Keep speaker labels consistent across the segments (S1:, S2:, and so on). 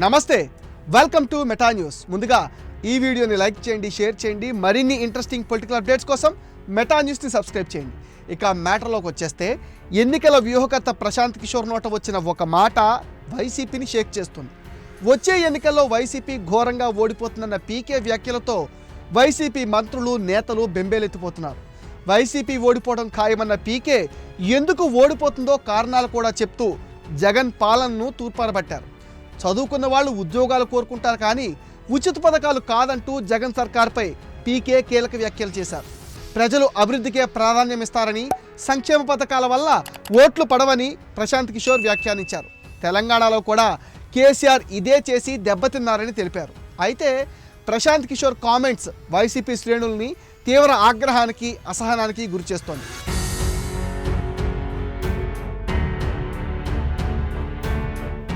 S1: నమస్తే, welcome to meta news. ముందుగా ఈ వీడియోని లైక్ చేయండి, షేర్ చేయండి. మరిన్ని ఇంట్రెస్టింగ్ పొలిటికల్ అప్డేట్స్ కోసం మెటా న్యూస్ని సబ్స్క్రైబ్ చేయండి. ఇక మ్యాటర్లోకి వచ్చేస్తే, ఎన్నికల వ్యూహకర్త ప్రశాంత్ కిషోర్ నోట వచ్చిన ఒక మాట వైసీపీని షేక్ చేస్తుంది. వచ్చే ఎన్నికల్లో వైసీపీ ఘోరంగా ఓడిపోతుందన్న పీకే వ్యాఖ్యలతో వైసీపీ మంత్రులు, నేతలు బెంబేలెత్తిపోతున్నారు. వైసీపీ ఓడిపోవడం ఖాయమన్న పీకే ఎందుకు ఓడిపోతుందో కారణాలు కూడా చెప్తూ జగన్ పాలనను తూర్పారబట్టారు. చదువుకున్న వాళ్ళు ఉద్యోగాలు కోరుకుంటారు, కానీ ఉచిత పథకాలు కాదంటూ జగన్ సర్కార్పై పీకే కీలక వ్యాఖ్యలు చేశారు. ప్రజలు అభివృద్ధికే ప్రాధాన్యం ఇస్తారని, సంక్షేమ పథకాల వల్ల ఓట్లు పడవని ప్రశాంత్ కిషోర్ వ్యాఖ్యానించారు. తెలంగాణలో కూడా కేసీఆర్ ఇదే చేసి దెబ్బతిన్నారని తెలిపారు. అయితే ప్రశాంత్ కిషోర్ కామెంట్స్ వైసీపీ శ్రేణుల్ని తీవ్ర ఆగ్రహానికి, అసహనానికి గురిచేస్తోంది.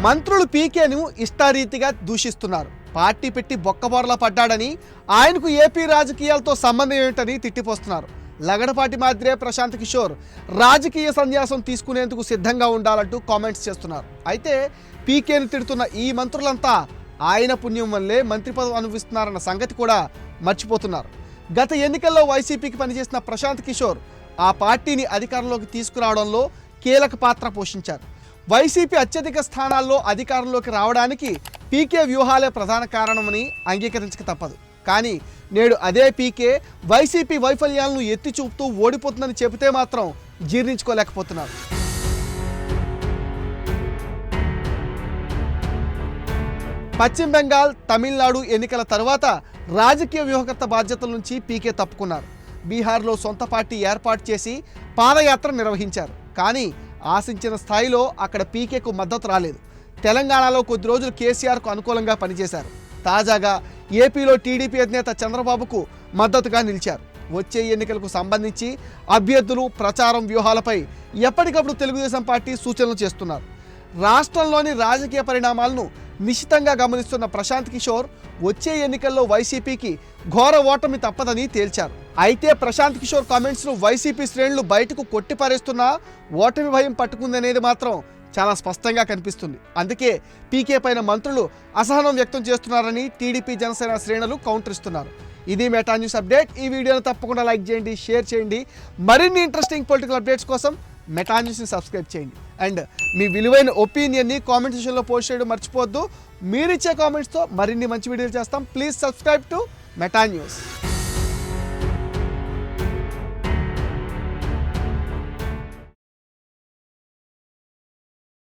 S1: మంత్రులు పీకేను ఇష్టారీతిగా దూషిస్తున్నారు. పార్టీ పెట్టి బొక్కబోరలా పడ్డాడని, ఆయనకు ఏపీ రాజకీయాలతో సంబంధం ఏమిటని తిట్టిపోస్తున్నారు. లగడపాటి మాదిరే ప్రశాంత్ కిషోర్ రాజకీయ సన్యాసం తీసుకునేందుకు సిద్ధంగా ఉండాలంటూ కామెంట్స్ చేస్తున్నారు. అయితే పీకేను తిడుతున్న ఈ మంత్రులంతా ఆయన పుణ్యం వల్లే మంత్రి పదవి అనుభవిస్తున్నారన్న సంగతి కూడా మర్చిపోతున్నారు. గత ఎన్నికల్లో వైసీపీకి పనిచేసిన ప్రశాంత్ కిషోర్ ఆ పార్టీని అధికారంలోకి తీసుకురావడంలో కీలక పాత్ర పోషించారు. వైసీపీ అత్యధిక స్థానాల్లో అధికారంలోకి రావడానికి పీకే వ్యూహాలే ప్రధాన కారణమని అంగీకరించక తప్పదు. కానీ నేడు అదే పీకే వైసీపీ వైఫల్యాలను ఎత్తి చూపుతూ ఓడిపోతుందని చెబితే మాత్రం జీర్ణించుకోలేకపోతున్నారు. పశ్చిమ బెంగాల్, తమిళనాడు ఎన్నికల తర్వాత రాజకీయ వ్యూహకర్త బాధ్యతల నుంచి పీకే తప్పుకున్నారు. బీహార్లో సొంత పార్టీ ఏర్పాటు చేసి పాదయాత్ర నిర్వహించారు. కానీ ఆశించిన స్థాయిలో అక్కడ పీకేకు మద్దతు రాలేదు. తెలంగాణలో కొద్ది రోజులు కేసీఆర్కు అనుకూలంగా పనిచేశారు. తాజాగా ఏపీలో టీడీపీ అధినేత చంద్రబాబుకు మద్దతుగా నిలిచారు. వచ్చే ఎన్నికలకు సంబంధించి అభ్యర్థులు, ప్రచారం వ్యూహాలపై ఎప్పటికప్పుడు తెలుగుదేశం పార్టీ సూచనలు చేస్తున్నారు. రాష్ట్రంలోని రాజకీయ పరిణామాలను నిశితంగా గమనిస్తున్న ప్రశాంత్ కిషోర్ వచ్చే ఎన్నికల్లో వైసీపీకి ఘోర ఓటమి తప్పదని తేల్చారు. అయితే ప్రశాంత్ కిషోర్ కామెంట్స్ను వైసీపీ శ్రేణులు బయటకు కొట్టిపారేస్తున్నా ఓటమి భయం పట్టుకుందనేది మాత్రం చాలా స్పష్టంగా కనిపిస్తుంది. అందుకే పీకే పైన మంత్రులు అసహనం వ్యక్తం చేస్తున్నారని టీడీపీ, జనసేన శ్రేణులు కౌంటర్ ఇస్తున్నారు. ఇది మెటా న్యూస్ అప్డేట్. ఈ వీడియోను తప్పకుండా లైక్ చేయండి, షేర్ చేయండి. మరిన్ని ఇంట్రెస్టింగ్ పొలిటికల్ అప్డేట్స్ కోసం మెటా న్యూస్ని సబ్స్క్రైబ్ చేయండి. అండ్ మీ విలువైన ఒపీనియన్ని కామెంట్ సెక్షన్లో పోస్ట్ చేయడం మర్చిపోవద్దు. మీరిచ్చే కామెంట్స్తో మరిన్ని మంచి వీడియోలు చేస్తాం. Please subscribe to meta news.